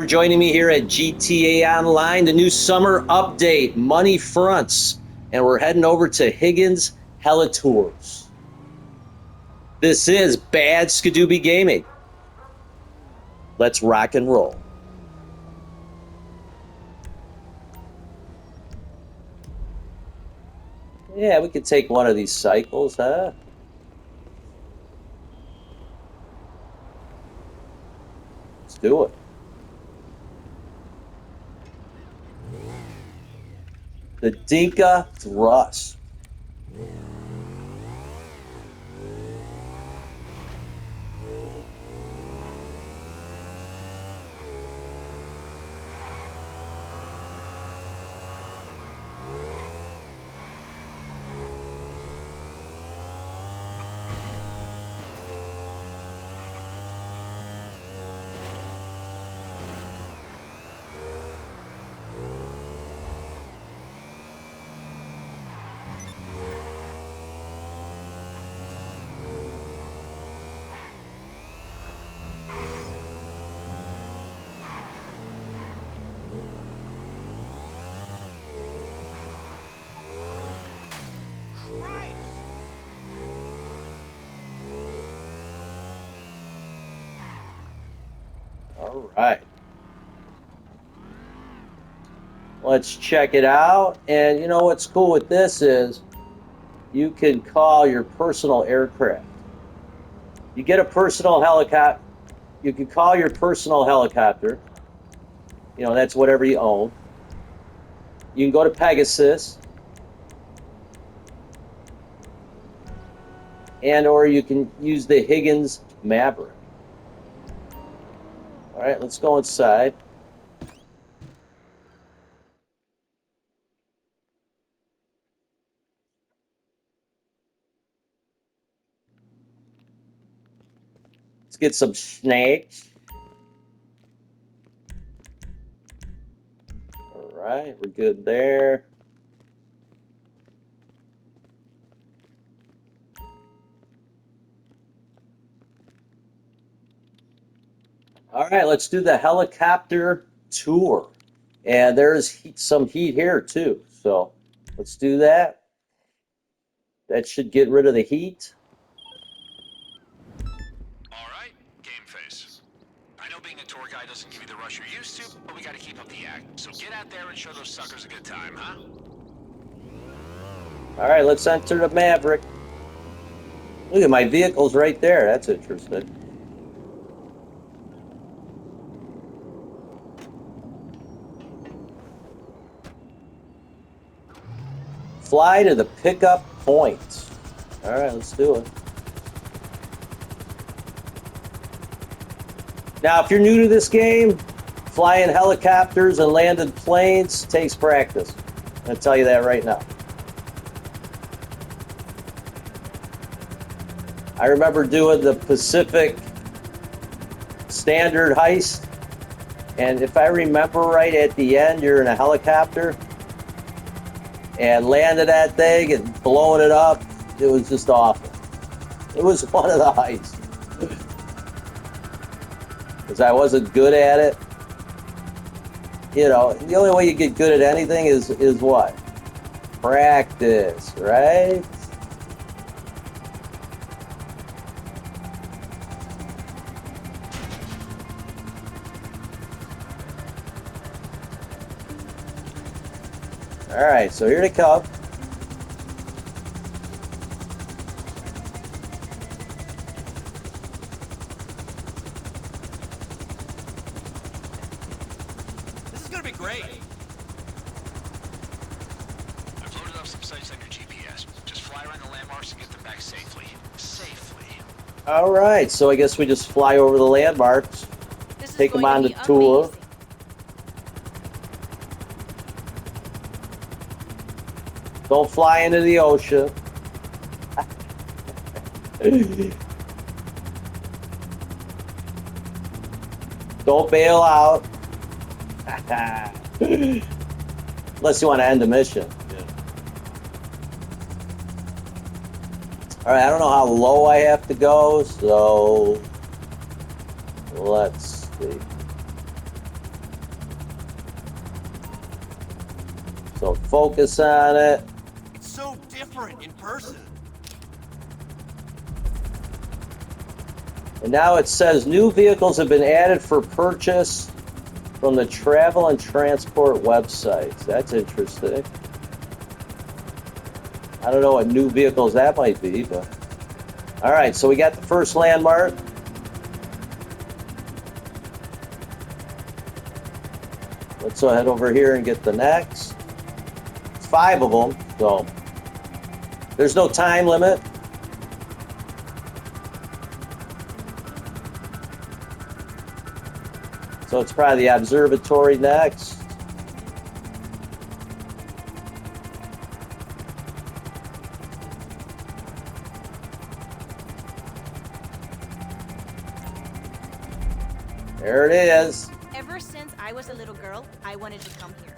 For joining me here at GTA Online, the new summer update, Money Fronts, and we're heading over to Higgins Helitours. This is Bad Skadooby Gaming. Let's rock and roll. Yeah, we could take one of these cycles, huh? Let's do it. The Dinka Thrust. All right. Let's check it out. And you know what's cool with this is you can call your personal aircraft. You get a personal helicopter. You can call your personal helicopter. You know, that's whatever you own. You can go to Pegasus. And or you can use the Higgins Maverick. All right, let's go inside. Let's get some snakes. All right, we're good there. All right, let's do the helicopter tour. And there's some heat here too. So let's do that. That should get rid of the heat. All right, game face. I know being a tour guide doesn't give you the rush you're used to, but we gotta keep up the act. So get out there and show those suckers a good time, huh? All right, let's enter the Maverick. Look at my vehicle's right there. That's interesting. Fly to the pickup point. All right, let's do it. Now, if you're new to this game, flying helicopters and landing planes takes practice. I'm going to tell you that right now. I remember doing the Pacific Standard heist, and if I remember right, at the end, you're in a helicopter and landed that thing and blowing it up. It was just awful. It was one of the heists. Because I wasn't good at it. You know, the only way you get good at anything is what? Practice, right? All right, so here they come. This is gonna be great. I've loaded up some sites on your GPS. Just fly around the landmarks and get them back safely. All right, so I guess we just fly over the landmarks, take them on the tour. Amazing. Don't fly into the ocean. Don't bail out. Unless you want to end the mission. All right, I don't know how low I have to go, so let's see. So focus on it. It's so different in person. And now it says new vehicles have been added for purchase from the travel and transport websites. That's interesting. I don't know what new vehicles that might be, but all right, so we got the first landmark. Let's head over here and get the next. It's 5 of them, so there's no time limit. So it's probably the observatory next. There it is. Ever since I was a little girl, I wanted to come here.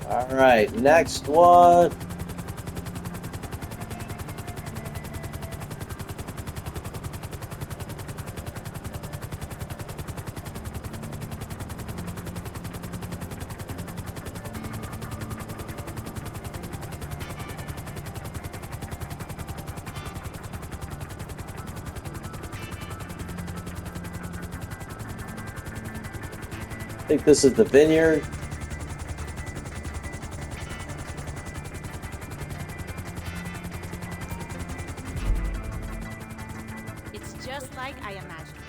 All right, next one. I think this is the vineyard. It's just like I imagined.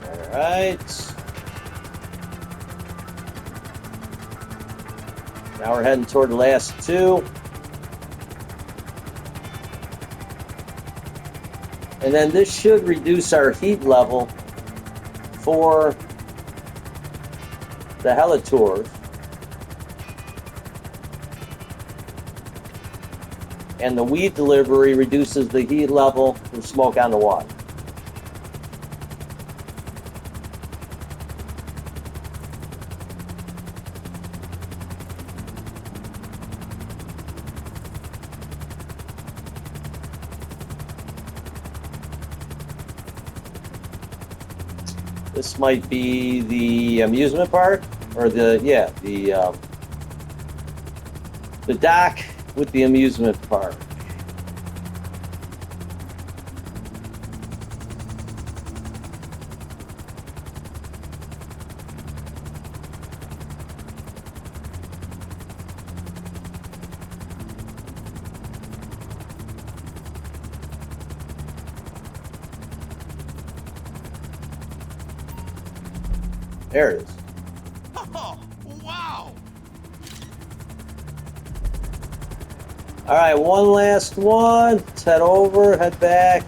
All right. Now we're heading toward the last 2. And then this should reduce our heat level for the Helitours. And the weed delivery reduces the heat level from smoke on the water. This might be the amusement park, or the dock with the amusement park. There it is. Oh, wow! All right, one last one. Let's head over, head back.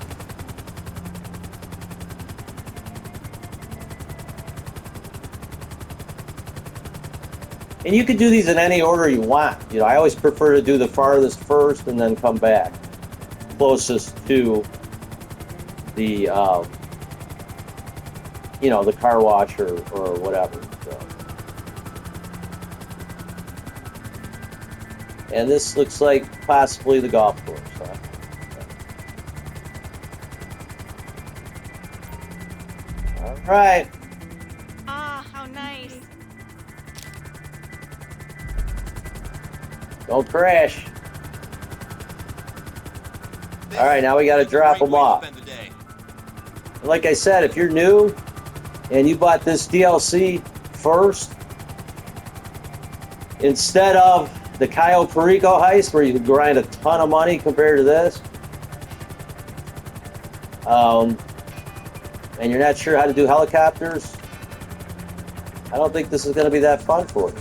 And you can do these in any order you want. You know, I always prefer to do the farthest first and then come back closest to the the car wash or whatever. So. And this looks like possibly the golf course. Huh? All right. Ah, how nice. Don't crash. All right, now we got to drop them off. Like I said, if you're new and you bought this DLC first, instead of the Cayo Perico heist, where you can grind a ton of money compared to this, and you're not sure how to do helicopters, I don't think this is going to be that fun for you.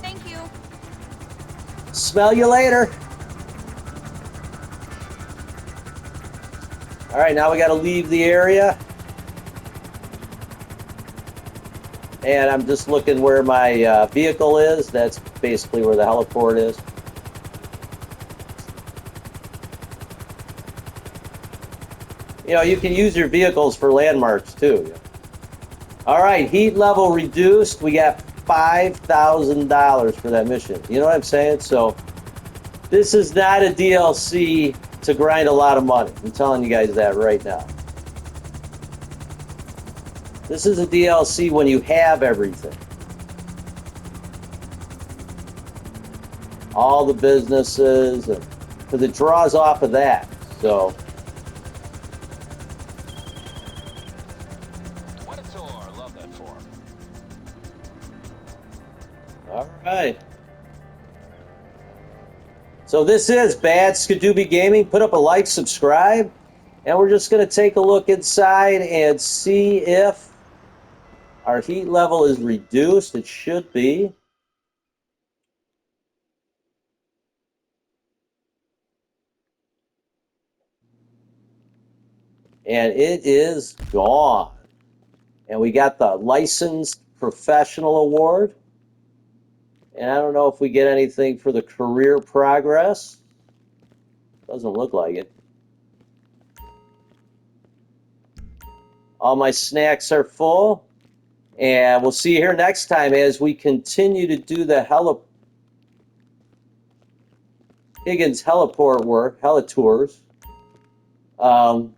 Thank you. Smell you later. All right, now we got to leave the area. And I'm just looking where my vehicle is. That's basically where the heliport is. You know, you can use your vehicles for landmarks too. All right, heat level reduced. We got $5,000 for that mission. You know what I'm saying? So this is not a DLC to grind a lot of money. I'm telling you guys that right now. This is a DLC when you have everything. All the businesses, because it draws off of that. So. What a tour. Love that form. All right. So this is Bad Skadooby Gaming. Put up a like, subscribe, and we're just going to take a look inside and see if our heat level is reduced. It should be. And it is gone. And we got the Licensed Professional Award. And I don't know if we get anything for the career progress. Doesn't look like it. All my snacks are full. And we'll see you here next time as we continue to do the Higgins heliport work, Helitours. Let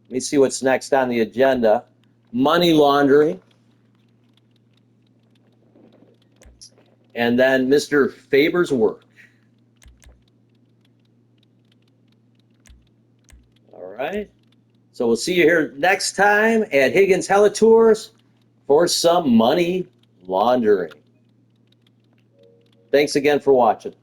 me see what's next on the agenda. Money laundering. And then Mr. Faber's work. All right. So we'll see you here next time at Higgins Helitours for some money laundering. Thanks again for watching.